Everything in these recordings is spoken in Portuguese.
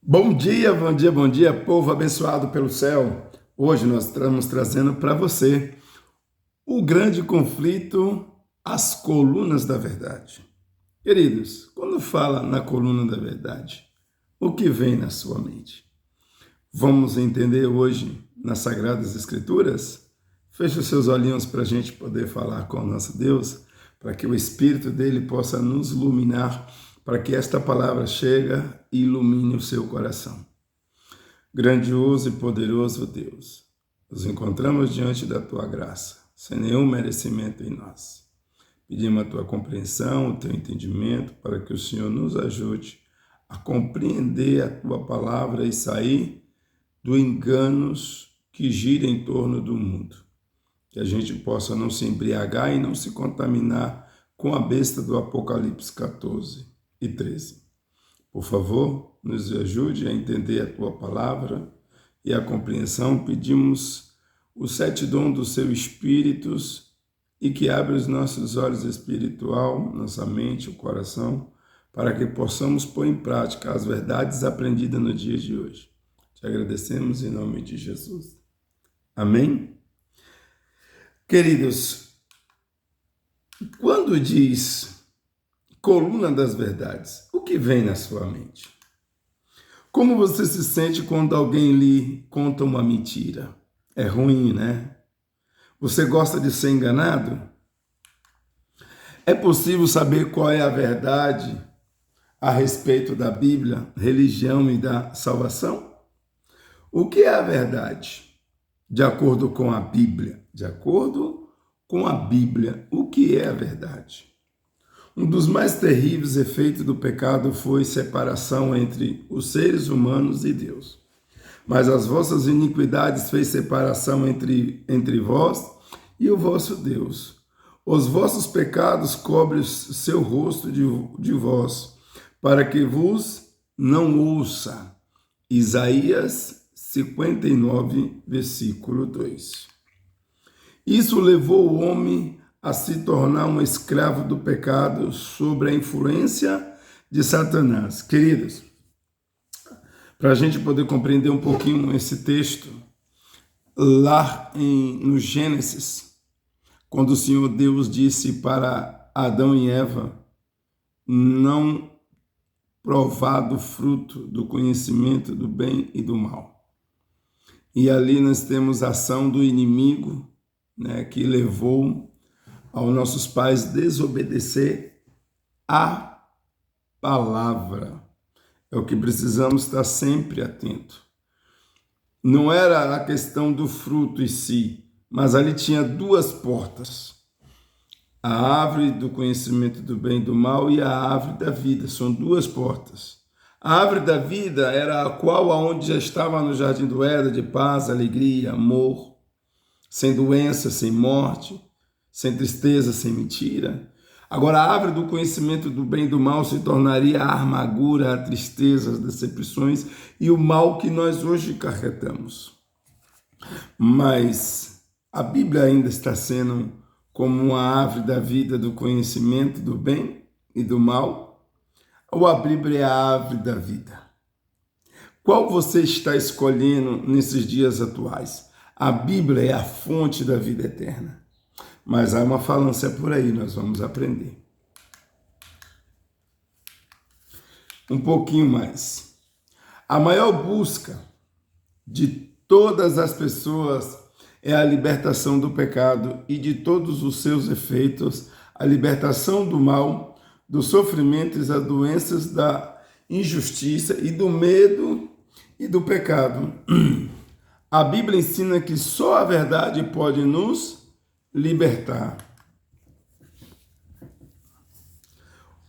Bom dia, bom dia, bom dia, povo abençoado pelo céu. Hoje nós estamos trazendo para você o grande conflito, as colunas da verdade. Queridos, quando fala na coluna da verdade, o que vem na sua mente? Vamos entender hoje nas Sagradas Escrituras? Feche os seus olhinhos para a gente poder falar com o nosso Deus, para que o Espírito dele possa nos iluminar, para que esta palavra chegue e ilumine o seu coração. Grandioso e poderoso Deus, nos encontramos diante da Tua graça, sem nenhum merecimento em nós. Pedimos a Tua compreensão, o Teu entendimento, para que o Senhor nos ajude a compreender a Tua palavra e sair dos enganos que giram em torno do mundo. Que a gente possa não se embriagar e não se contaminar com a besta do Apocalipse 14 e 13. Por favor, nos ajude a entender a Tua palavra e a compreensão. Pedimos os 7 dons do Seu Espírito e que abra os nossos olhos espiritual, nossa mente, o coração, para que possamos pôr em prática as verdades aprendidas no dia de hoje. Te agradecemos em nome de Jesus. Amém? Queridos, quando diz coluna das verdades, o que vem na sua mente? Como você se sente quando alguém lhe conta uma mentira? É ruim, né? Você gosta de ser enganado? É possível saber qual é a verdade a respeito da Bíblia, religião e da salvação? O que é a verdade? De acordo com a Bíblia. De acordo com a Bíblia, o que é a verdade? Um dos mais terríveis efeitos do pecado foi separação entre os seres humanos e Deus. Mas as vossas iniquidades fez separação entre vós e o vosso Deus. Os vossos pecados cobrem seu rosto de vós, para que vos não ouça. Isaías 59, versículo 2. Isso levou o homem a se tornar um escravo do pecado sob a influência de Satanás. Queridos, para a gente poder compreender um pouquinho esse texto, lá no Gênesis, quando o Senhor Deus disse para Adão e Eva não provar do fruto do conhecimento do bem e do mal. E ali nós temos a ação do inimigo, né, que levou aos nossos pais desobedecer a palavra. É o que precisamos estar sempre atento. Não era a questão do fruto em si, mas ali tinha 2 portas. A árvore do conhecimento do bem e do mal e a árvore da vida. São 2 portas. A árvore da vida era a qual aonde já estava no jardim do Éden, de paz, alegria, amor, sem doença, sem morte, sem tristeza, sem mentira. Agora a árvore do conhecimento do bem e do mal se tornaria a amargura, a tristeza, as decepções e o mal que nós hoje carregamos. Mas a Bíblia ainda está sendo como uma árvore da vida do conhecimento do bem e do mal, ou a Bíblia é a árvore da vida? Qual você está escolhendo nesses dias atuais? A Bíblia é a fonte da vida eterna. Mas há uma falância por aí, nós vamos aprender. Um pouquinho mais. A maior busca de todas as pessoas é a libertação do pecado e de todos os seus efeitos, a libertação do mal, dos sofrimentos, das doenças, da injustiça e do medo e do pecado. A Bíblia ensina que só a verdade pode nos libertar.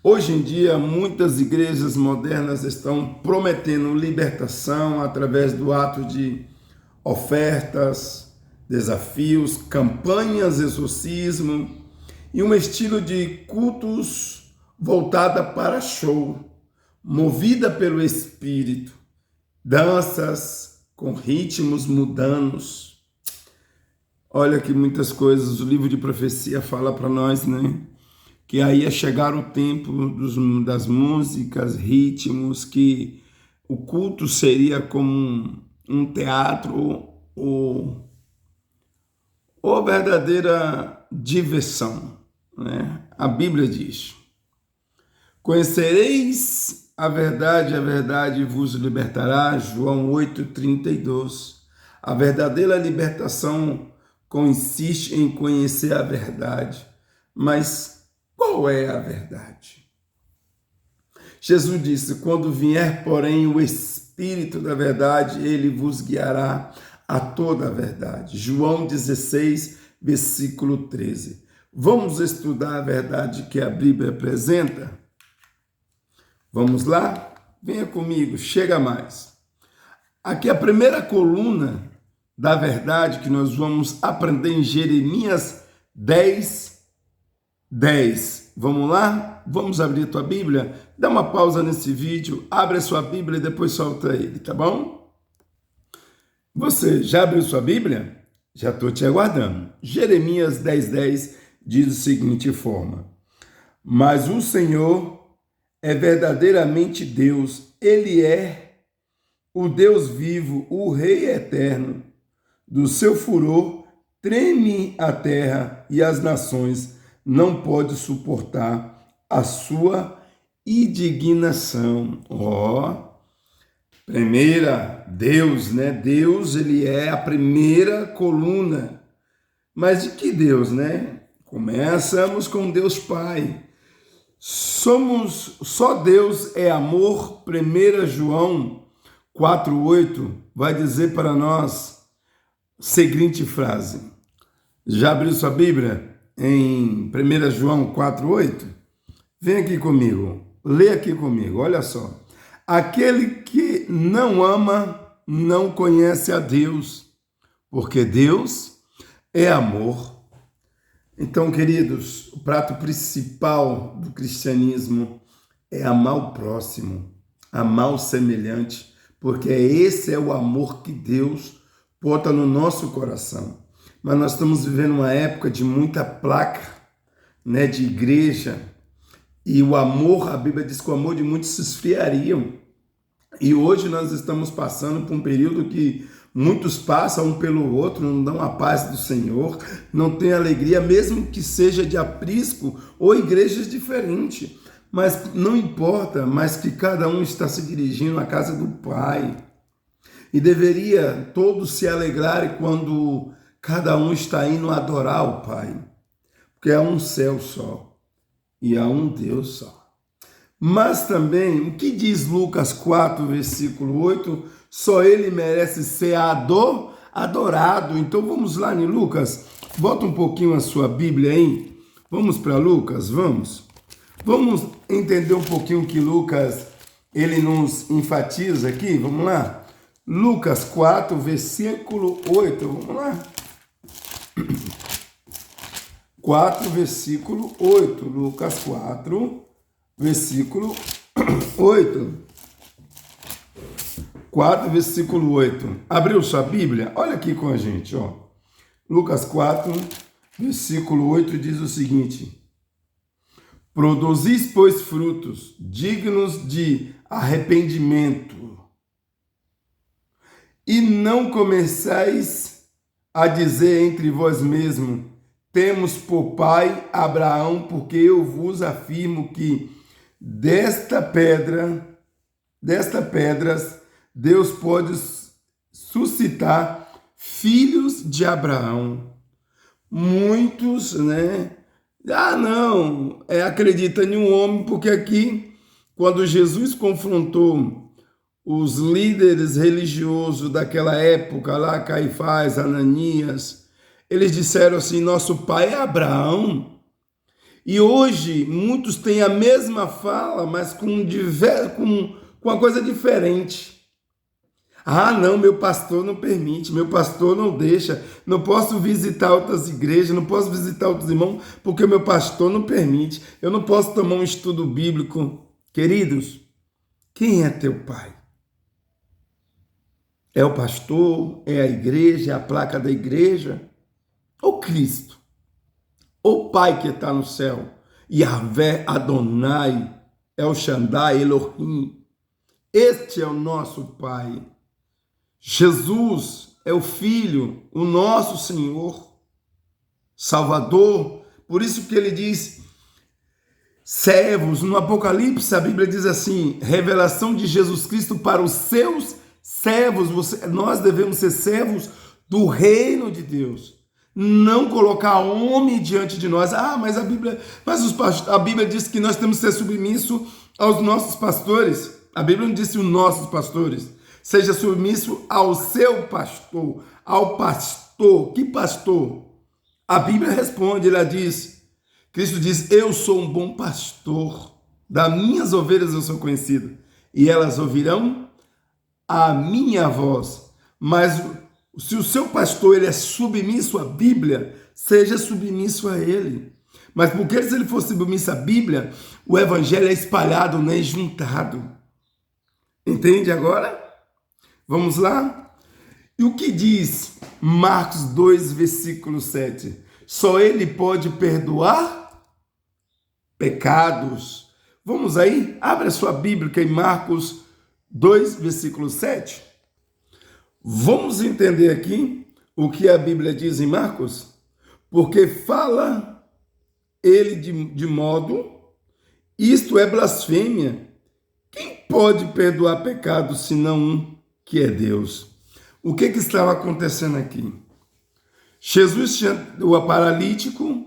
Hoje em dia, muitas igrejas modernas estão prometendo libertação através do ato de ofertas, desafios, campanhas, exorcismo e um estilo de cultos voltada para show, movida pelo Espírito, danças com ritmos mundanos. Olha que muitas coisas, o livro de profecia fala para nós, né? Que aí ia chegar o tempo das músicas, ritmos que o culto seria como um teatro ou verdadeira diversão, né? A Bíblia diz: conhecereis a verdade vos libertará. João 8:32. A verdadeira libertação consiste em conhecer a verdade. Mas qual é a verdade? Jesus disse: quando vier, porém, o Espírito da verdade, ele vos guiará a toda a verdade. João 16, versículo 13. Vamos estudar a verdade que a Bíblia apresenta? Vamos lá? Venha comigo, chega mais. Aqui a primeira coluna da verdade que nós vamos aprender em Jeremias 10, 10. Vamos lá? Vamos abrir a tua Bíblia? Dá uma pausa nesse vídeo, abre a sua Bíblia e depois solta ele, tá bom? Você já abriu sua Bíblia? Já estou te aguardando. Jeremias 10, 10 diz da seguinte forma: mas o Senhor é verdadeiramente Deus, Ele é o Deus vivo, o Rei eterno. Do seu furor treme a terra e as nações não podem suportar a sua indignação. Primeira, Deus, né? Deus, ele é a primeira coluna. Mas de que Deus, né? Começamos com Deus Pai. Só Deus é amor. 1 João 4:8 vai dizer para nós a seguinte frase. Já abriu sua Bíblia em 1 João 4:8? Vem aqui comigo, lê aqui comigo, olha só. Aquele que não ama não conhece a Deus, porque Deus é amor. Então, queridos, o prato principal do cristianismo é amar o próximo, amar o semelhante, porque esse é o amor que Deus bota no nosso coração. Mas nós estamos vivendo uma época de muita placa, né, de igreja, e o amor, a Bíblia diz que o amor de muitos se esfriariam. E hoje nós estamos passando por um período que muitos passam um pelo outro, não dão a paz do Senhor, não têm alegria, mesmo que seja de aprisco ou igrejas diferentes. Mas não importa, mas que cada um está se dirigindo à casa do Pai. E deveria todos se alegrarem quando cada um está indo adorar o Pai. Porque há um céu só e há um Deus só. Mas também, o que diz Lucas 4, versículo 8? Só ele merece ser adorado. Então vamos lá em Lucas. Bota um pouquinho a sua Bíblia aí. Vamos para Lucas, vamos. Vamos entender um pouquinho que Lucas, ele nos enfatiza aqui. Vamos lá. Lucas 4, versículo 8. Vamos lá. 4, versículo 8. Lucas 4, versículo 8. 4, versículo 8. Abriu sua Bíblia? Olha aqui com a gente, ó. Lucas 4, versículo 8 diz o seguinte: produzis, pois, frutos dignos de arrependimento, e não começais a dizer entre vós mesmos: temos por pai Abraão, porque eu vos afirmo que destas pedras, Deus pode suscitar filhos de Abraão. Muitos, né? Não, acredita em um homem, porque aqui, quando Jesus confrontou os líderes religiosos daquela época, lá Caifás, Ananias, eles disseram assim: nosso pai é Abraão. E hoje muitos têm a mesma fala, mas com uma coisa diferente. Não, meu pastor não permite, meu pastor não deixa, não posso visitar outras igrejas, não posso visitar outros irmãos, porque o meu pastor não permite, eu não posso tomar um estudo bíblico. Queridos, quem é teu pai? É o pastor? É a igreja? É a placa da igreja? Ou Cristo? O Pai que está no céu? Yahvé Adonai, El Shaddai, Elohim. Este é o nosso Pai. Jesus é o Filho, o nosso Senhor, Salvador. Por isso que ele diz servos. No Apocalipse, a Bíblia diz assim, revelação de Jesus Cristo para os seus servos. Nós devemos ser servos do reino de Deus. Não colocar homem diante de nós. Mas a Bíblia diz que nós temos que ser submissos aos nossos pastores. A Bíblia não disse os nossos pastores. Seja submisso ao seu pastor, ao pastor. Que pastor? A Bíblia responde, ela diz, Cristo diz, eu sou um bom pastor, das minhas ovelhas eu sou conhecido, e elas ouvirão a minha voz. Mas se o seu pastor ele é submisso à Bíblia, seja submisso a ele. Mas porque se ele for submisso à Bíblia, o evangelho é espalhado, nem juntado. Entende agora? Vamos lá? E o que diz Marcos 2, versículo 7? Só ele pode perdoar pecados. Vamos aí? Abra sua Bíblia em Marcos 2, versículo 7. Vamos entender aqui o que a Bíblia diz em Marcos? Porque fala ele de modo, isto é blasfêmia. Quem pode perdoar pecados senão um que é Deus? O que estava acontecendo aqui? Jesus tinha o paralítico,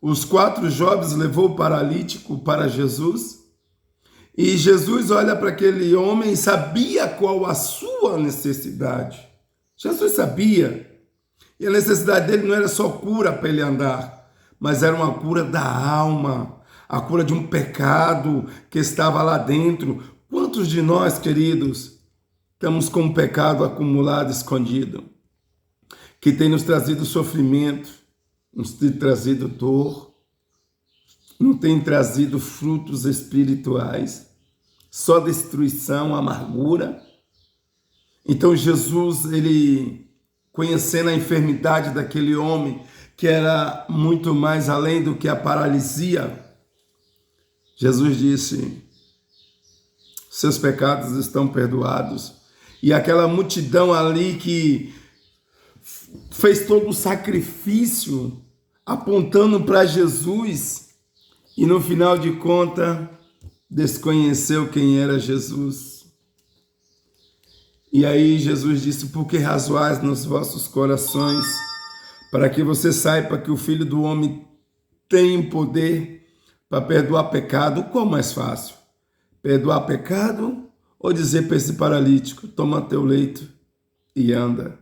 os 4 jovens levou o paralítico para Jesus, e Jesus olha para aquele homem e sabia qual a sua necessidade. Jesus sabia. E a necessidade dele não era só cura para ele andar, mas era uma cura da alma, a cura de um pecado que estava lá dentro. Quantos de nós, queridos, estamos com um pecado acumulado, escondido, que tem nos trazido sofrimento, nos tem trazido dor, não tem trazido frutos espirituais, só destruição, amargura? Então Jesus, ele conhecendo a enfermidade daquele homem, que era muito mais além do que a paralisia, Jesus disse, seus pecados estão perdoados. E aquela multidão ali que fez todo o sacrifício apontando para Jesus e no final de contas desconheceu quem era Jesus. E aí Jesus disse, por que razoais nos vossos corações, para que você saiba que o Filho do Homem tem poder para perdoar pecado? Qual é mais fácil? Perdoar pecado ou dizer para esse paralítico, toma teu leito e anda?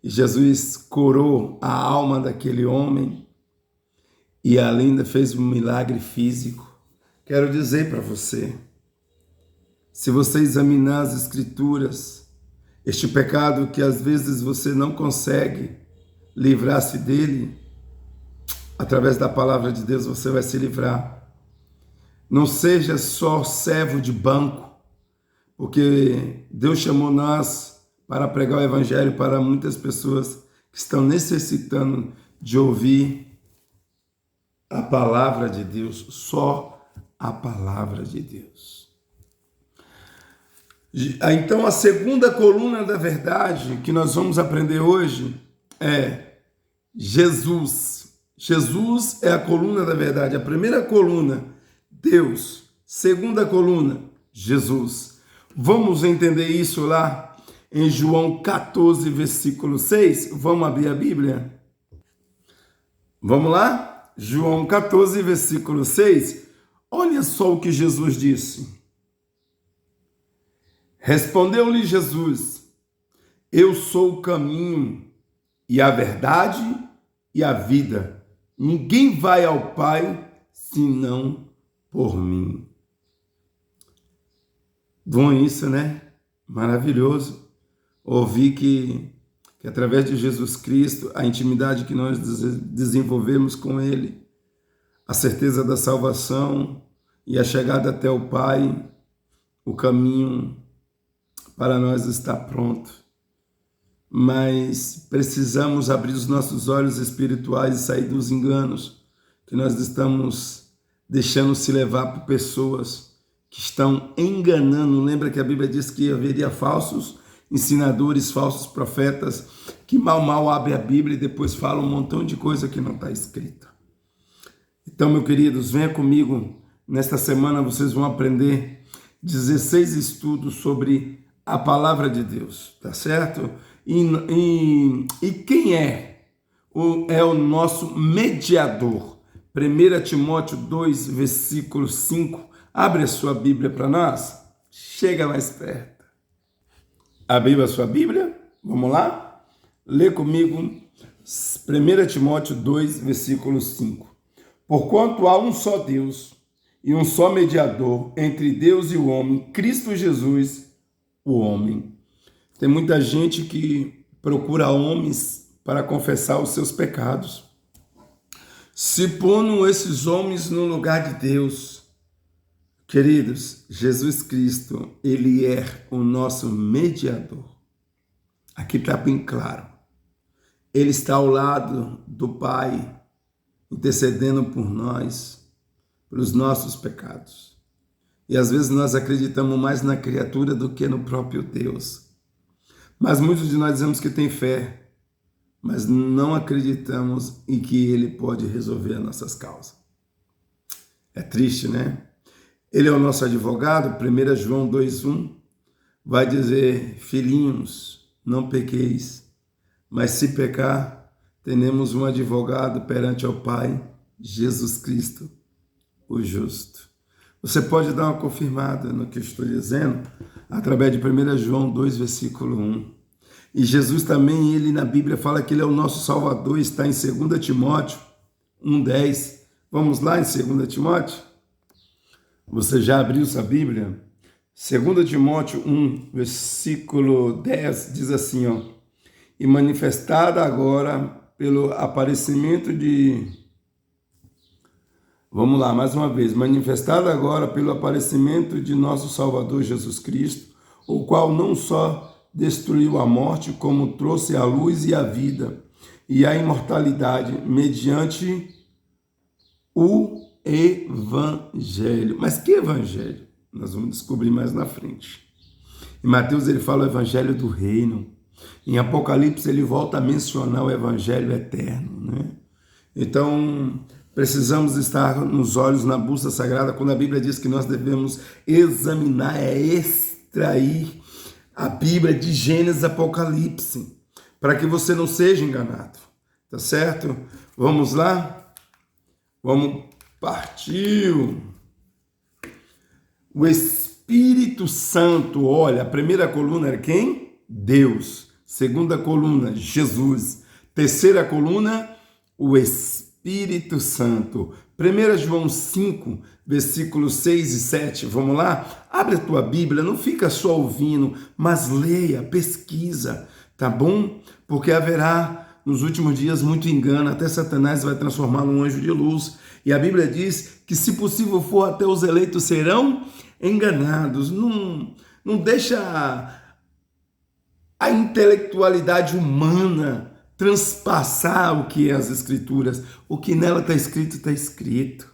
E Jesus curou a alma daquele homem e ainda fez um milagre físico. Quero dizer para você, se você examinar as Escrituras, este pecado que às vezes você não consegue livrar-se dele, através da palavra de Deus você vai se livrar. Não seja só servo de banco, porque Deus chamou nós para pregar o evangelho para muitas pessoas que estão necessitando de ouvir a palavra de Deus, só a palavra de Deus. Então, a segunda coluna da verdade que nós vamos aprender hoje é Jesus. Jesus é a coluna da verdade. A primeira coluna, Deus. Segunda coluna, Jesus. Vamos entender isso lá em João 14, versículo 6. Vamos abrir a Bíblia? Vamos lá? João 14, versículo 6. Olha só o que Jesus disse. Respondeu-lhe Jesus, eu sou o caminho e a verdade e a vida. Ninguém vai ao Pai senão por mim. Bom isso, né? Maravilhoso. Ouvir que através de Jesus Cristo, a intimidade que nós desenvolvemos com Ele, a certeza da salvação e a chegada até o Pai, o caminho para nós está pronto. Mas precisamos abrir os nossos olhos espirituais e sair dos enganos que nós estamos deixando se levar por pessoas que estão enganando. Lembra que a Bíblia diz que haveria falsos ensinadores, falsos profetas, que mal abrem a Bíblia e depois falam um montão de coisa que não está escrita. Então, meus queridos, venha comigo. Nesta semana vocês vão aprender 16 estudos sobre a palavra de Deus, tá certo? E quem é? É o nosso mediador. 1 Timóteo 2, versículo 5. Abre a sua Bíblia para nós. Chega mais perto. Abriu a sua Bíblia? Vamos lá? Lê comigo 1 Timóteo 2, versículo 5. Porquanto há um só Deus e um só mediador entre Deus e o homem, Cristo Jesus, o homem. Tem muita gente que procura homens para confessar os seus pecados, se pondo esses homens no lugar de Deus. Queridos, Jesus Cristo, ele é o nosso mediador. Aqui está bem claro. Ele está ao lado do Pai, intercedendo por nós, pelos nossos pecados. E às vezes nós acreditamos mais na criatura do que no próprio Deus. Mas muitos de nós dizemos que tem fé, mas não acreditamos em que Ele pode resolver as nossas causas. É triste, né? Ele é o nosso advogado. 1 João 2,1 vai dizer: filhinhos, não pequeis, mas se pecar, tenemos um advogado perante ao Pai, Jesus Cristo, o justo. Você pode dar uma confirmada no que eu estou dizendo através de 1 João 2, versículo 1. E Jesus também, ele na Bíblia fala que ele é o nosso Salvador, está em 2 Timóteo 1,10. Vamos lá em 2 Timóteo? Você já abriu sua Bíblia? 2 Timóteo 1, versículo 10, diz assim, ó: e manifestada agora pelo aparecimento de... Vamos lá, mais uma vez. Manifestada agora pelo aparecimento de nosso Salvador Jesus Cristo, o qual não só destruiu a morte, como trouxe a luz e a vida e a imortalidade mediante o Evangelho. Mas que Evangelho? Nós vamos descobrir mais na frente. Em Mateus ele fala o Evangelho do Reino. Em Apocalipse ele volta a mencionar o Evangelho eterno, né? Então, precisamos estar nos olhos na bússola sagrada, quando a Bíblia diz que nós devemos examinar, extrair a Bíblia de Gênesis e Apocalipse, para que você não seja enganado, tá certo? Vamos lá? Vamos, partiu! O Espírito Santo, olha, a primeira coluna era quem? Deus. Segunda coluna, Jesus. Terceira coluna, o Espírito Santo. 1 João 5, versículos 6 e 7. Vamos lá? Abre a tua Bíblia, não fica só ouvindo, mas leia, pesquisa, tá bom? Porque haverá nos últimos dias muito engano, até Satanás vai transformar num anjo de luz. E a Bíblia diz que, se possível for, até os eleitos serão enganados. Não deixa a intelectualidade humana transpassar o que é as Escrituras. O que nela está escrito, está escrito.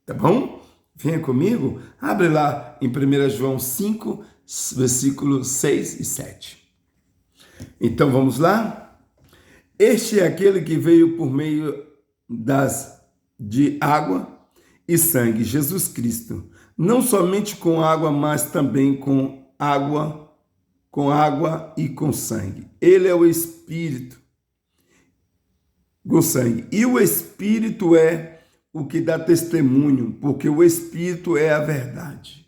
Tá bom? Venha comigo. Abre lá em 1 João 5, versículos 6 e 7. Então vamos lá? Este é aquele que veio por meio de água e sangue, Jesus Cristo. Não somente com água, mas também com água e com sangue. Ele é o Espírito com sangue. E o Espírito é o que dá testemunho, porque o Espírito é a verdade.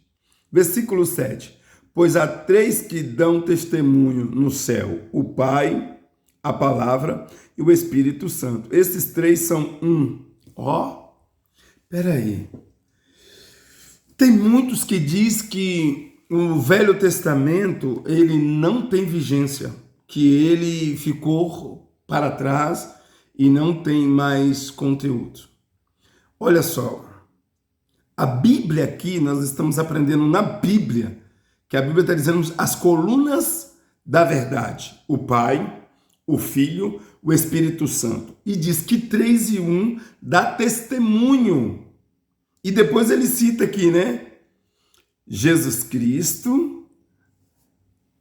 Versículo 7. Pois há três que dão testemunho no céu: o Pai, a Palavra e o Espírito Santo. Esses três são um. Peraí. Tem muitos que diz que o Velho Testamento ele não tem vigência, que ele ficou para trás e não tem mais conteúdo. Olha só, a Bíblia aqui, nós estamos aprendendo na Bíblia, que a Bíblia está dizendo as colunas da verdade: o Pai, o Filho, o Espírito Santo. E diz que 3 e 1 dá testemunho. E depois ele cita aqui, né? Jesus Cristo,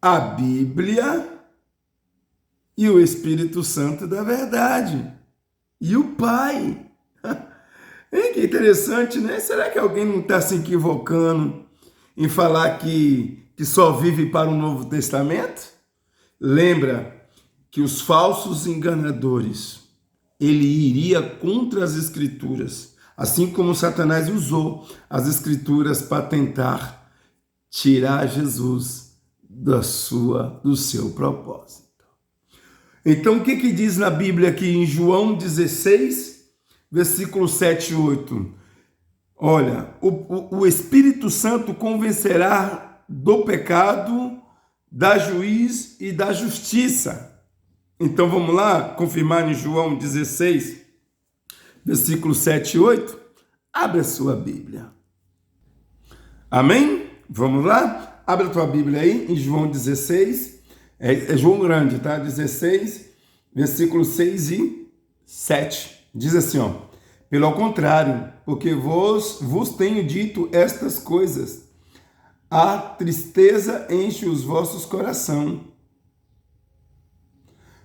a Bíblia e o Espírito Santo da verdade. E o Pai. Que interessante, né? Será que alguém não está se equivocando em falar que só vive para o Novo Testamento? Lembra que os falsos enganadores, ele iria contra as Escrituras, assim como Satanás usou as Escrituras para tentar tirar Jesus do seu propósito. Então, o que diz na Bíblia aqui em João 16, versículo 7 e 8? Olha, o Espírito Santo convencerá do pecado, da juiz e da justiça. Então, vamos lá confirmar em João 16, versículo 7 e 8? Abre a sua Bíblia. Amém? Vamos lá? Abre a tua Bíblia aí em João 16. É João grande, tá? 16, versículos 6 e 7. Diz assim, ó. Pelo contrário, porque vos tenho dito estas coisas, a tristeza enche os vossos corações.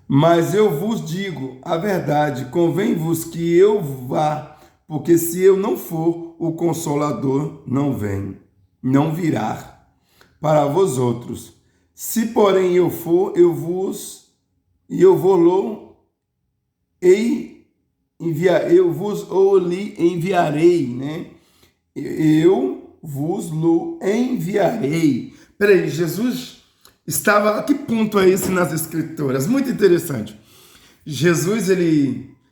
Mas eu vos digo a verdade, convém-vos que eu vá, porque se eu não for, o Consolador não virá para vós outros. Se porém eu for, eu vos lhe enviarei, né? Eu vos lo enviarei. Peraí, Jesus estava a que ponto é esse nas Escrituras? Muito interessante. Jesus,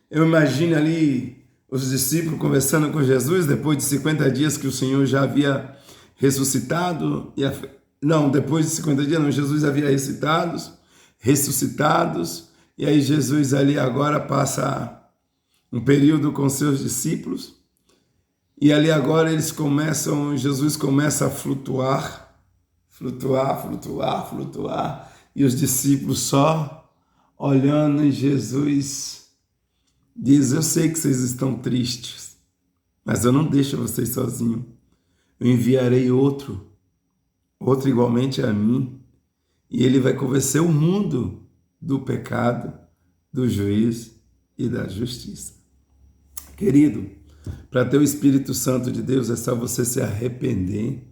eu imagino ali os discípulos conversando com Jesus depois de 50 dias que o Senhor já havia ressuscitado. Depois de 50 dias, não, Jesus havia ressuscitados, e aí Jesus ali agora passa um período com seus discípulos, e ali agora Jesus começa a flutuar, e os discípulos só olhando, e Jesus diz: eu sei que vocês estão tristes, mas eu não deixo vocês sozinhos, eu enviarei outro igualmente a mim, e ele vai convencer o mundo do pecado, do juízo e da justiça. Querido, para ter o Espírito Santo de Deus é só você se arrepender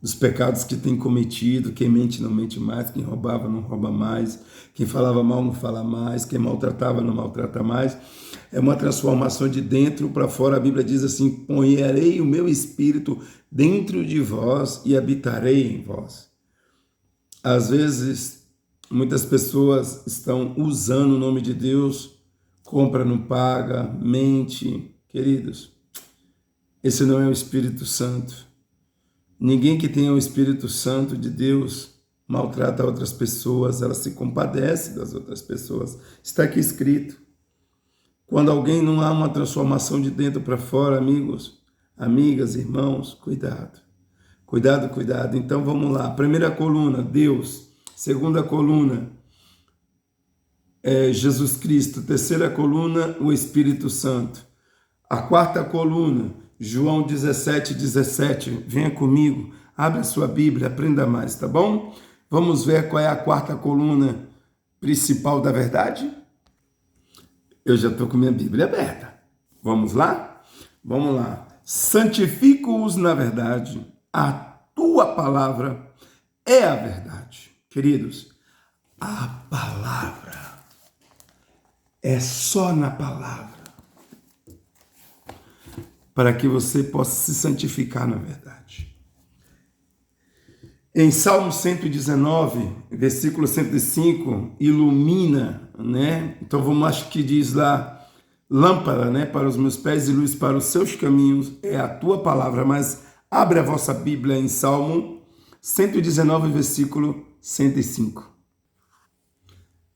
dos pecados que tem cometido. Quem mente não mente mais, quem roubava não rouba mais, quem falava mal não fala mais, quem maltratava não maltrata mais. É uma transformação de dentro para fora. A Bíblia diz assim: ponharei o meu Espírito dentro de vós e habitarei em vós. Às vezes, muitas pessoas estão usando o nome de Deus, compra, não paga, mente. Queridos, esse não é o Espírito Santo. Ninguém que tenha o Espírito Santo de Deus maltrata outras pessoas, ela se compadece das outras pessoas. Está aqui escrito. Quando alguém não há uma transformação de dentro para fora, amigos, amigas, irmãos, cuidado. Cuidado. Então vamos lá. Primeira coluna, Deus. Segunda coluna, Jesus Cristo. Terceira coluna, o Espírito Santo. A quarta coluna, João 17:17. Venha comigo, abre a sua Bíblia, aprenda mais, tá bom? Vamos ver qual é a quarta coluna principal da verdade? Eu já estou com minha Bíblia aberta. Vamos lá? Vamos lá. Santifico-os na verdade. A tua palavra é a verdade. Queridos, a palavra é só na palavra para que você possa se santificar na verdade. Em Salmo 119, versículo 105, ilumina, né? Então vamos, acho que diz lá, lâmpada, né, para os meus pés e luz para os seus caminhos, é a tua palavra. Mas abre a vossa Bíblia em Salmo 119, versículo 105.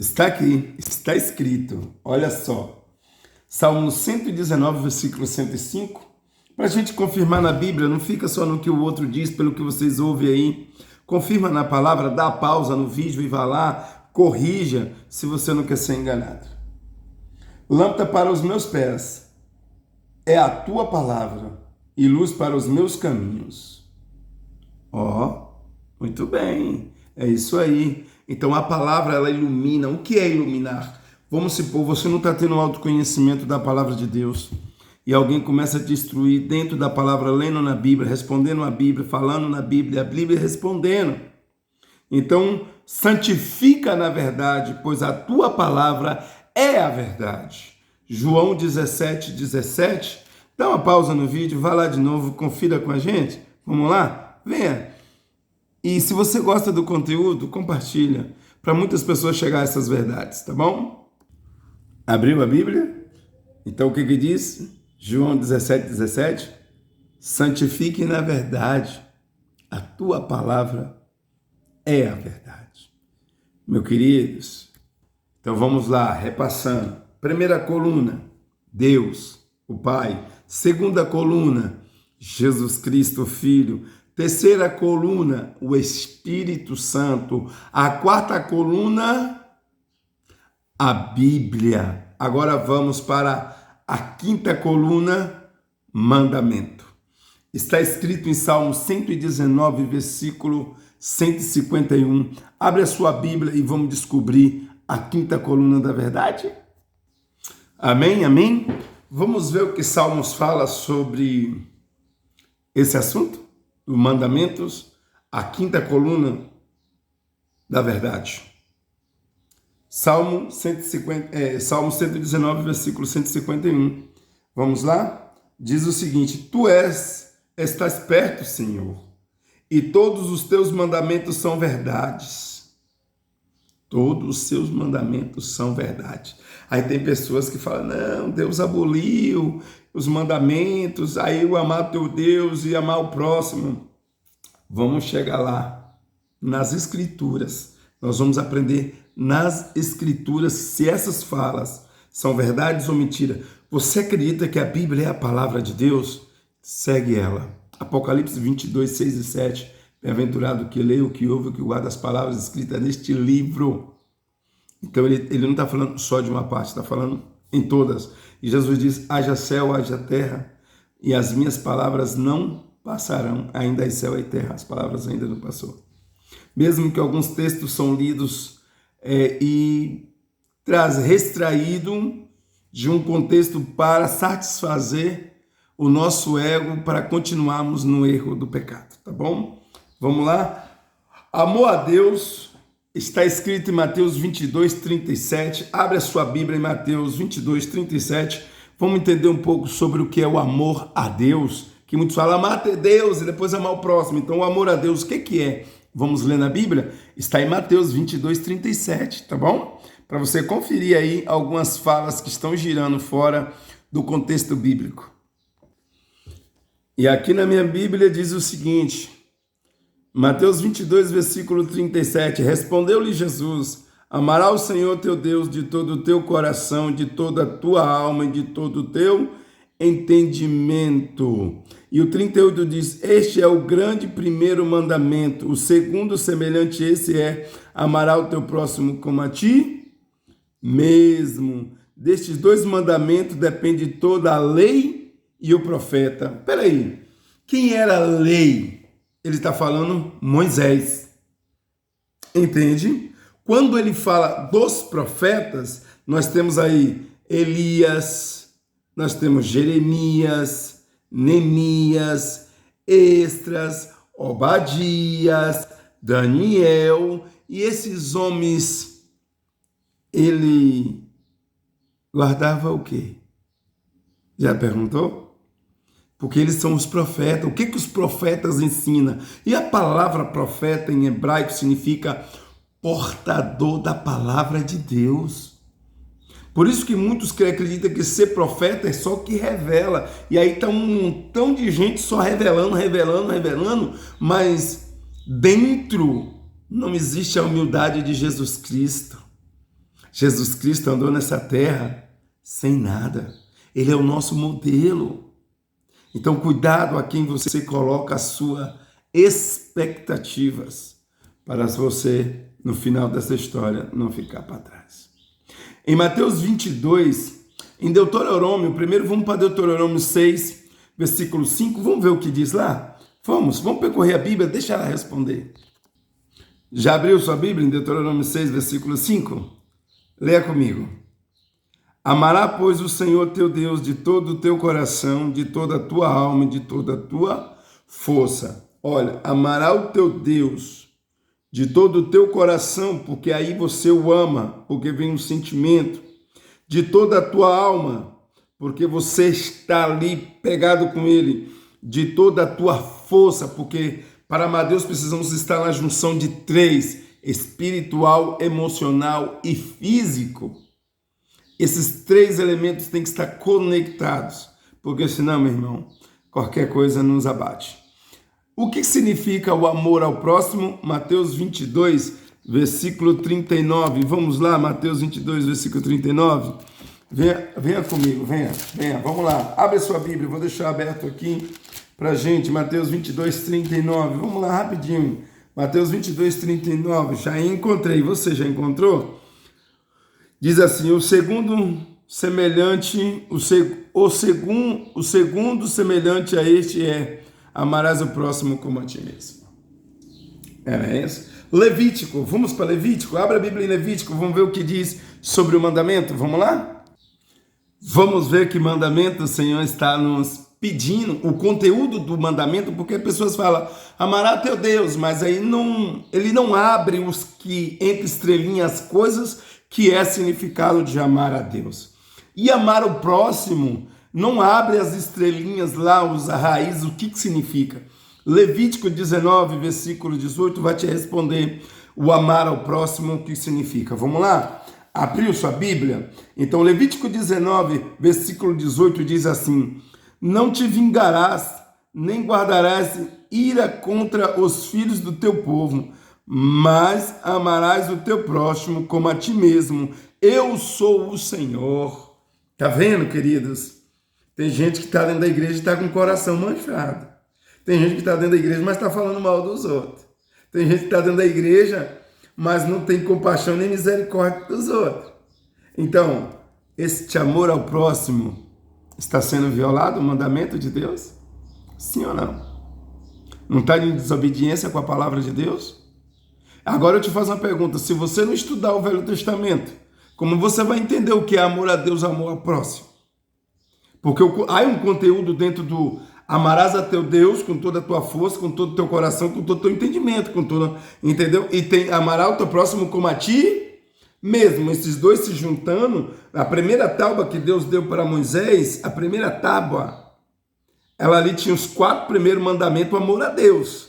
Está aqui, está escrito, olha só. Salmo 119, versículo 105. Para a gente confirmar na Bíblia, não fica só no que o outro diz, pelo que vocês ouvem aí. Confirma na palavra, dá pausa no vídeo e vá lá, corrija, se você não quer ser enganado. Lâmpada para os meus pés é a tua palavra e luz para os meus caminhos. Ó, muito bem. É isso aí. Então a palavra, ela ilumina. O que é iluminar? Vamos supor, você não está tendo um autoconhecimento da palavra de Deus e alguém começa a te instruir dentro da palavra, lendo na Bíblia, respondendo a Bíblia, falando na Bíblia, a Bíblia respondendo. Então, santifica na verdade, pois a tua palavra é a verdade. João 17:17. Dá uma pausa no vídeo, vá lá de novo, confira com a gente. Vamos lá? Venha. E se você gosta do conteúdo, compartilha para muitas pessoas chegar a essas verdades, tá bom? Abriu a Bíblia? Então o que diz? João 17:17. Santifique na verdade, a tua palavra é a verdade. Meus queridos, então vamos lá, repassando. Primeira coluna, Deus, o Pai. Segunda coluna, Jesus Cristo, o Filho. Terceira coluna, o Espírito Santo. A quarta coluna, a Bíblia. Agora vamos para a quinta coluna, mandamento. Está escrito em Salmo 119, versículo 151. Abre a sua Bíblia e vamos descobrir a quinta coluna da verdade. Amém, amém? Vamos ver o que Salmos fala sobre esse assunto, os mandamentos, a quinta coluna da verdade. Salmo 119, versículo 151. Vamos lá? Diz o seguinte: Tu estás perto, Senhor, e todos os teus mandamentos são verdades. Todos os seus mandamentos são verdade. Aí tem pessoas que falam, não, Deus aboliu os mandamentos, aí o amar teu Deus e amar o próximo. Vamos chegar lá, nas Escrituras. Nós vamos aprender nas Escrituras se essas falas são verdades ou mentira. Você acredita que a Bíblia é a palavra de Deus? Segue ela. Apocalipse 22, 6 e 7. Bem-aventurado o que lê, o que ouve, o que guarda as palavras escritas neste livro. Então ele não está falando só de uma parte, está falando em todas. E Jesus diz, haja céu, haja terra, e as minhas palavras não passarão. Ainda é céu e terra, as palavras ainda não passou. Mesmo que alguns textos são lidos e extraído de um contexto para satisfazer o nosso ego, para continuarmos no erro do pecado, tá bom? Vamos lá? Amor a Deus está escrito em Mateus 22, 37. Abre a sua Bíblia em Mateus 22, 37. Vamos entender um pouco sobre o que é o amor a Deus, que muitos falam amar a Deus e depois amar o próximo. Então o amor a Deus, o que é? Vamos ler na Bíblia? Está em Mateus 22, 37, tá bom? Para você conferir aí algumas falas que estão girando fora do contexto bíblico. E aqui na minha Bíblia diz o seguinte, Mateus 22, versículo 37, respondeu-lhe Jesus, amará o Senhor teu Deus de todo o teu coração, de toda a tua alma e de todo o teu entendimento. E o 38 diz, este é o grande primeiro mandamento, o segundo semelhante a esse é, amará o teu próximo como a ti mesmo. Destes dois mandamentos depende toda a lei e o profeta. Peraí, quem era a lei? Ele está falando Moisés. Entende? Quando ele fala dos profetas, nós temos aí Elias, nós temos Jeremias, Neemias, Esdras, Obadias, Daniel, e esses homens, ele guardava o quê? Já perguntou? Porque eles são os profetas. O que os profetas ensinam? E a palavra profeta em hebraico significa portador da palavra de Deus. Por isso que muitos acreditam que ser profeta é só que revela. E aí está um montão de gente só revelando, mas dentro não existe a humildade de Jesus Cristo. Jesus Cristo andou nessa terra sem nada. Ele é o nosso modelo. Então, cuidado a quem você coloca as suas expectativas para você, no final dessa história, não ficar para trás. Em Mateus 22, em Deuteronômio, primeiro vamos para Deuteronômio 6, versículo 5, vamos ver o que diz lá? Vamos percorrer a Bíblia, deixa ela responder. Já abriu sua Bíblia em Deuteronômio 6, versículo 5? Leia comigo. Amará, pois, o Senhor teu Deus de todo o teu coração, de toda a tua alma e de toda a tua força. Olha, amará o teu Deus de todo o teu coração, porque aí você o ama, porque vem um sentimento. De toda a tua alma, porque você está ali pegado com ele. De toda a tua força, porque para amar Deus precisamos estar na junção de três: espiritual, emocional e físico. Esses três elementos têm que estar conectados, porque senão, meu irmão, qualquer coisa nos abate. O que significa o amor ao próximo? Mateus 22, versículo 39. Vamos lá, Mateus 22, versículo 39. Venha comigo, venha, vamos lá. Abre a sua Bíblia, vou deixar aberto aqui pra gente, Mateus 22, 39. Vamos lá, rapidinho. Mateus 22, 39. Já encontrei, você já encontrou? Diz assim: o segundo semelhante a este é: amarás o próximo como a ti mesmo. É isso? Levítico, vamos para Levítico. Abra a Bíblia em Levítico, vamos ver o que diz sobre o mandamento. Vamos lá? Vamos ver que mandamento o Senhor está nos pedindo, o conteúdo do mandamento, porque as pessoas falam, amará teu Deus, mas aí ele não abre os que, entre estrelinhas, coisas que é significado de amar a Deus. E amar o próximo não abre as estrelinhas lá, a raiz, o que significa. Levítico 19, versículo 18, vai te responder o amar ao próximo, o que significa. Vamos lá? Abriu sua Bíblia? Então, Levítico 19, versículo 18 diz assim: não te vingarás, nem guardarás ira contra os filhos do teu povo, mas amarás o teu próximo como a ti mesmo. Eu sou o Senhor. Tá vendo, queridos? Tem gente que está dentro da igreja e está com o coração manchado. Tem gente que está dentro da igreja, mas está falando mal dos outros. Tem gente que está dentro da igreja, mas não tem compaixão nem misericórdia dos outros. Então, este amor ao próximo está sendo violado, o mandamento de Deus? Sim ou não? Não está em desobediência com a palavra de Deus? Agora eu te faço uma pergunta: se você não estudar o Velho Testamento, como você vai entender o que é amor a Deus, amor ao próximo? Porque há um conteúdo dentro do amarás a teu Deus com toda a tua força, com todo o teu coração, com todo o teu entendimento, com todo, entendeu? E tem amarás o teu próximo como a ti mesmo. Esses dois se juntando, a primeira tábua que Deus deu para Moisés, a primeira tábua, ela ali tinha os 4 primeiros mandamentos, o amor a Deus.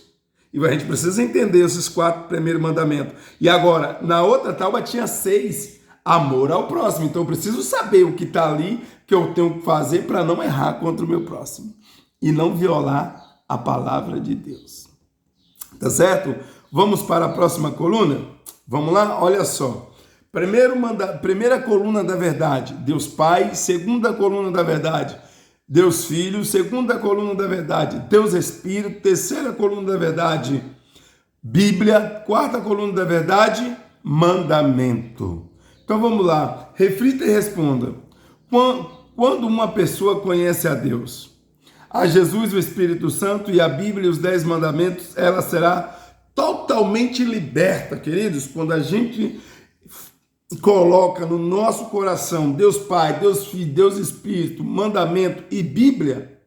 E a gente precisa entender esses 4 primeiros mandamentos. E agora, na outra tábua tinha 6, amor ao próximo. Então eu preciso saber o que está ali, que eu tenho que fazer para não errar contra o meu próximo. E não violar a palavra de Deus. Tá certo? Vamos para a próxima coluna? Vamos lá? Olha só. Primeira coluna da verdade, Deus Pai. Segunda coluna da verdade, Deus Filho. Segunda coluna da verdade, Deus Espírito. Terceira coluna da verdade, Bíblia. Quarta coluna da verdade, mandamento. Então vamos lá, reflita e responda. Quando uma pessoa conhece a Deus, a Jesus, o Espírito Santo e a Bíblia e os 10 mandamentos, ela será totalmente liberta, queridos. Quando a gente coloca no nosso coração Deus Pai, Deus Filho, Deus Espírito, mandamento e Bíblia,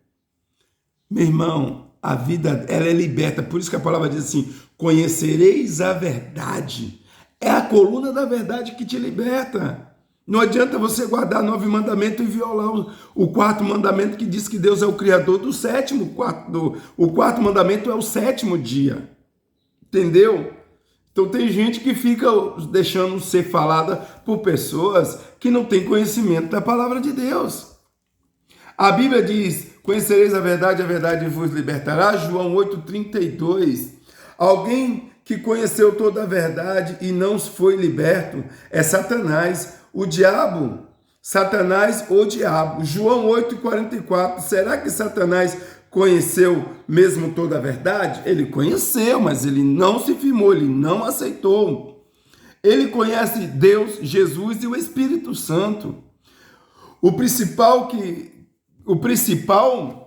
meu irmão, a vida ela é liberta. Por isso que a palavra diz assim: conhecereis a verdade. É a coluna da verdade que te liberta. Não adianta você guardar 9 mandamentos e violar o 4º mandamento, que diz que Deus é o Criador do 7º. O 4º mandamento é o 7º dia. Entendeu? Então tem gente que fica deixando ser falada por pessoas que não têm conhecimento da palavra de Deus. A Bíblia diz: conhecereis a verdade vos libertará. João 8,32. Alguém que conheceu toda a verdade e não foi liberto é Satanás, o diabo. Satanás, o diabo. João 8,44. Será que Satanás conheceu mesmo toda a verdade? Ele conheceu, mas ele não se firmou, ele não aceitou. Ele conhece Deus, Jesus e o Espírito Santo. O principal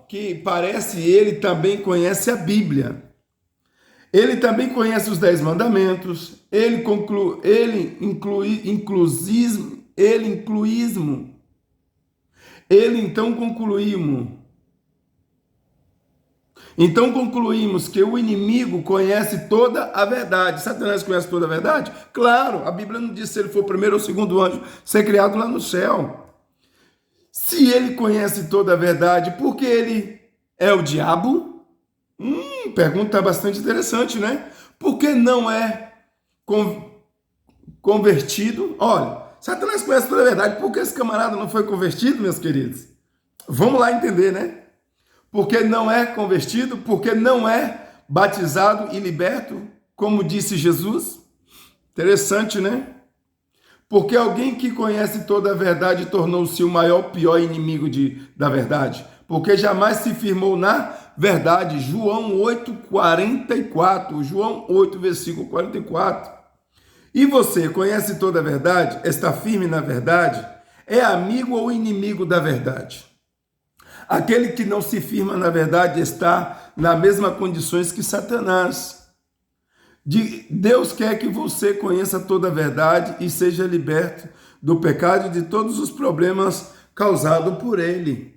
que parece ele também conhece a Bíblia. Ele também conhece os 10 mandamentos, ele então concluímos que o inimigo conhece toda a verdade. Satanás conhece toda a verdade? Claro, a Bíblia não diz se ele for o primeiro ou o segundo anjo ser criado lá no céu. Se ele conhece toda a verdade, por que ele é o diabo? Pergunta bastante interessante, né? Por que não é convertido? Olha, Satanás conhece toda a verdade. Por que esse camarada não foi convertido, meus queridos? Vamos lá entender, né? Porque não é convertido, porque não é batizado e liberto, como disse Jesus. Interessante, né? Porque alguém que conhece toda a verdade tornou-se o maior, pior inimigo da verdade. Porque jamais se firmou na verdade. João 8:44. João 8, versículo 44. E você conhece toda a verdade? Está firme na verdade? É amigo ou inimigo da verdade? Aquele que não se firma na verdade está nas mesmas condições que Satanás. Deus quer que você conheça toda a verdade e seja liberto do pecado e de todos os problemas causados por ele.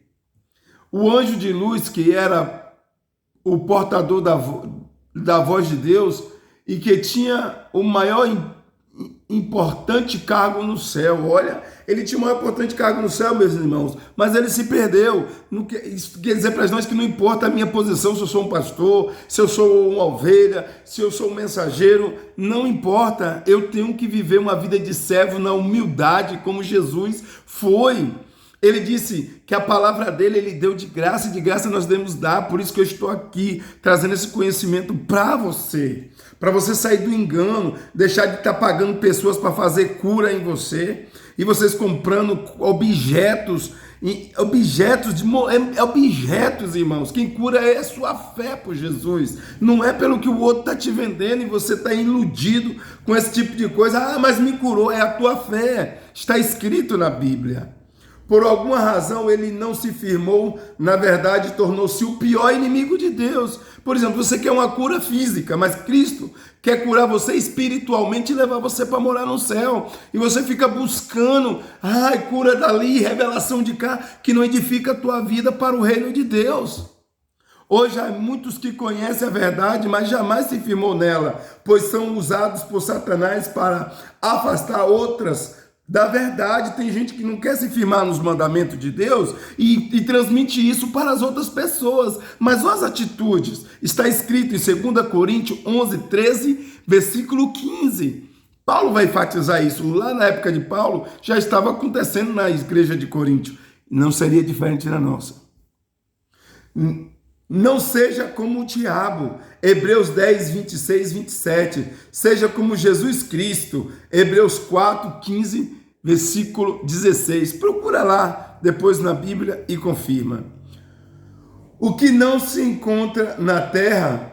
O anjo de luz, que era o portador da voz de Deus e que tinha o maior importante cargo no céu. Olha, ele tinha o maior importante cargo no céu, meus irmãos, mas ele se perdeu. Isso quer dizer para nós que não importa a minha posição, se eu sou um pastor, se eu sou uma ovelha, se eu sou um mensageiro, não importa. Eu tenho que viver uma vida de servo na humildade, como Jesus foi. Ele disse que a palavra dele ele deu de graça, e de graça nós devemos dar. Por isso que eu estou aqui trazendo esse conhecimento para você sair do engano, deixar de estar pagando pessoas para fazer cura em você, e vocês comprando objetos, irmãos. Quem cura é a sua fé por Jesus, não é pelo que o outro está te vendendo e você está iludido com esse tipo de coisa. Ah, mas me curou, é a tua fé, está escrito na Bíblia. Por alguma razão ele não se firmou, na verdade tornou-se o pior inimigo de Deus. Por exemplo, você quer uma cura física, mas Cristo quer curar você espiritualmente e levar você para morar no céu. E você fica buscando, cura dali, revelação de cá, que não edifica a tua vida para o reino de Deus. Hoje há muitos que conhecem a verdade, mas jamais se firmou nela, pois são usados por Satanás para afastar outras da verdade. Tem gente que não quer se firmar nos mandamentos de Deus e transmite isso para as outras pessoas. Mas olha as atitudes. Está escrito em 2 Coríntios 11, 13, versículo 15. Paulo vai enfatizar isso. Lá na época de Paulo, já estava acontecendo na igreja de Coríntio. Não seria diferente na nossa. Não seja como o diabo. Hebreus 10, 26, 27. Seja como Jesus Cristo. Hebreus 4, 15, versículo 16. Procura lá depois na Bíblia e confirma. O que não se encontra na terra,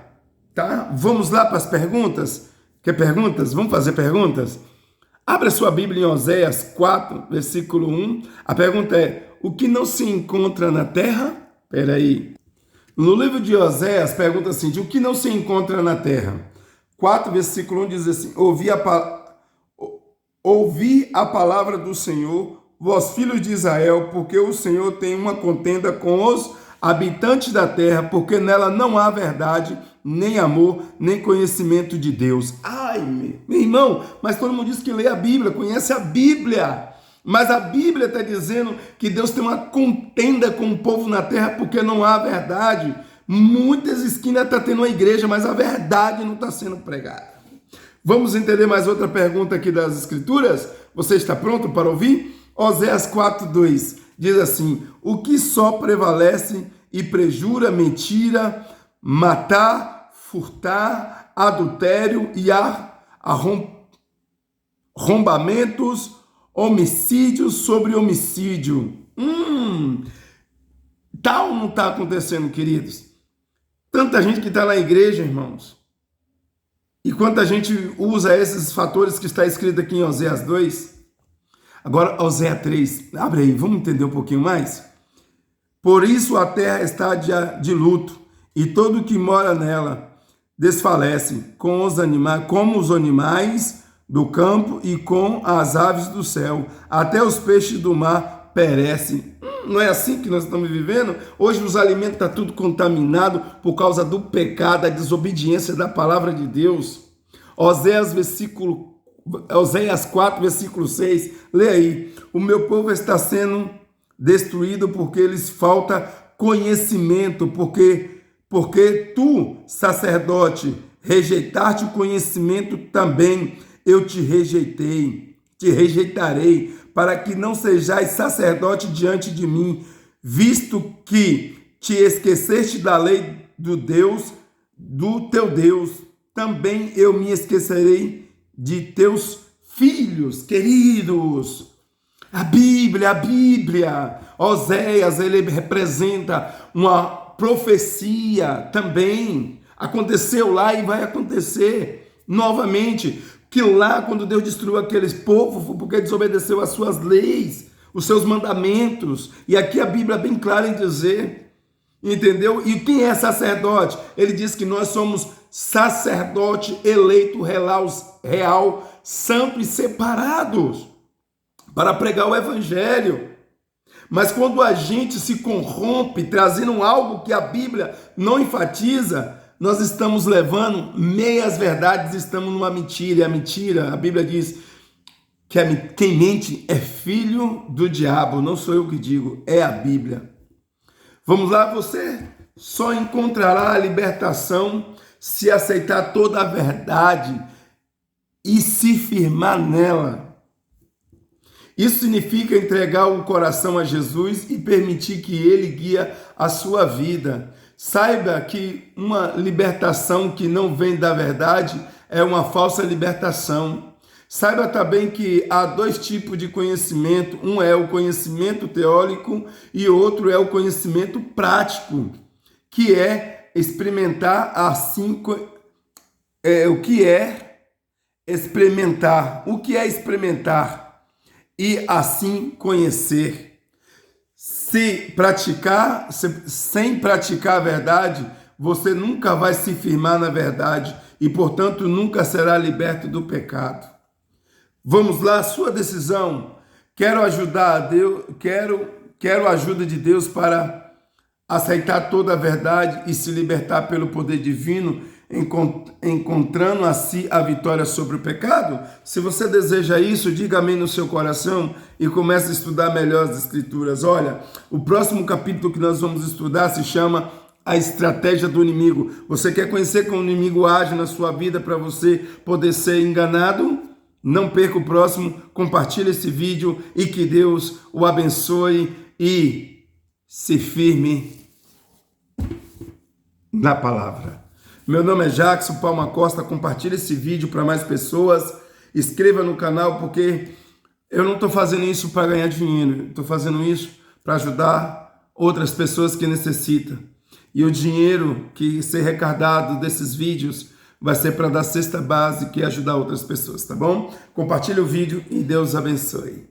tá? Vamos lá para as perguntas? Quer perguntas? Vamos fazer perguntas? Abra sua Bíblia em Oséias 4, versículo 1. A pergunta é: o que não se encontra na terra? Espera aí. No livro de Oséias, pergunta assim: de o que não se encontra na terra? 4, versículo 1 diz assim: ouvi a palavra do Senhor, vós filhos de Israel, porque o Senhor tem uma contenda com os habitantes da terra, porque nela não há verdade, nem amor, nem conhecimento de Deus. Ai, meu irmão, mas todo mundo diz que lê a Bíblia, conhece a Bíblia. Mas a Bíblia está dizendo que Deus tem uma contenda com o povo na terra porque não há verdade. Muitas esquinas estão tendo uma igreja, mas a verdade não está sendo pregada. Vamos entender mais outra pergunta aqui das Escrituras? Você está pronto para ouvir? Oséias 4:2 diz assim: o que só prevalece e prejura mentira, matar, furtar, adultério e arrombamentos, homicídio sobre homicídio. Tal não está acontecendo, queridos? Tanta gente que está na igreja, irmãos. E quanta gente usa esses fatores que está escrito aqui em Oséias 2. Agora, Oséias 3. Abre aí, vamos entender um pouquinho mais? Por isso a terra está de luto, e todo que mora nela desfalece, como os animais do campo e com as aves do céu. Até os peixes do mar perecem. Não é assim que nós estamos vivendo? Hoje os alimentos estão tudo contaminado por causa do pecado, da desobediência da palavra de Deus. Oséias 4, versículo 6. Lê aí. O meu povo está sendo destruído porque lhes falta conhecimento, porque tu, sacerdote, rejeitaste o conhecimento também, eu te rejeitarei, para que não sejais sacerdote diante de mim, visto que te esqueceste da lei do teu Deus, também eu me esquecerei de teus filhos queridos. A Bíblia, Oséias, ele representa uma profecia também. Aconteceu lá e vai acontecer novamente. Que lá, quando Deus destruiu aqueles povos, foi porque desobedeceu as suas leis, os seus mandamentos. E aqui a Bíblia é bem clara em dizer, entendeu? E quem é sacerdote? Ele diz que nós somos sacerdote eleito, real, santo e separados para pregar o evangelho. Mas quando a gente se corrompe, trazendo algo que a Bíblia não enfatiza, nós estamos levando meias verdades, estamos numa mentira. E a mentira, a Bíblia diz que quem mente é filho do diabo. Não sou eu que digo, é a Bíblia. Vamos lá, você só encontrará a libertação se aceitar toda a verdade e se firmar nela. Isso significa entregar o coração a Jesus e permitir que Ele guie a sua vida. Saiba que uma libertação que não vem da verdade é uma falsa libertação. Saiba também que há dois tipos de conhecimento. Um é o conhecimento teórico e outro é o conhecimento prático, que é experimentar assim. O que é experimentar? O que é experimentar? E assim conhecer. Sem praticar a verdade, você nunca vai se firmar na verdade e, portanto, nunca será liberto do pecado. Vamos lá, sua decisão. Quero ajudar a Deus, quero a ajuda de Deus para aceitar toda a verdade e se libertar pelo poder divino, encontrando assim a vitória sobre o pecado? Se você deseja isso, diga amém no seu coração e comece a estudar melhor as Escrituras. Olha, o próximo capítulo que nós vamos estudar se chama A Estratégia do Inimigo. Você quer conhecer como o inimigo age na sua vida para você poder ser enganado? Não perca o próximo, compartilhe esse vídeo e que Deus o abençoe e se firme na palavra. Meu nome é Jackson Palma Costa, compartilhe esse vídeo para mais pessoas, inscreva no canal porque eu não estou fazendo isso para ganhar dinheiro, estou fazendo isso para ajudar outras pessoas que necessitam. E o dinheiro que ser arrecadado desses vídeos vai ser para dar cesta básica e ajudar outras pessoas, tá bom? Compartilhe o vídeo e Deus abençoe.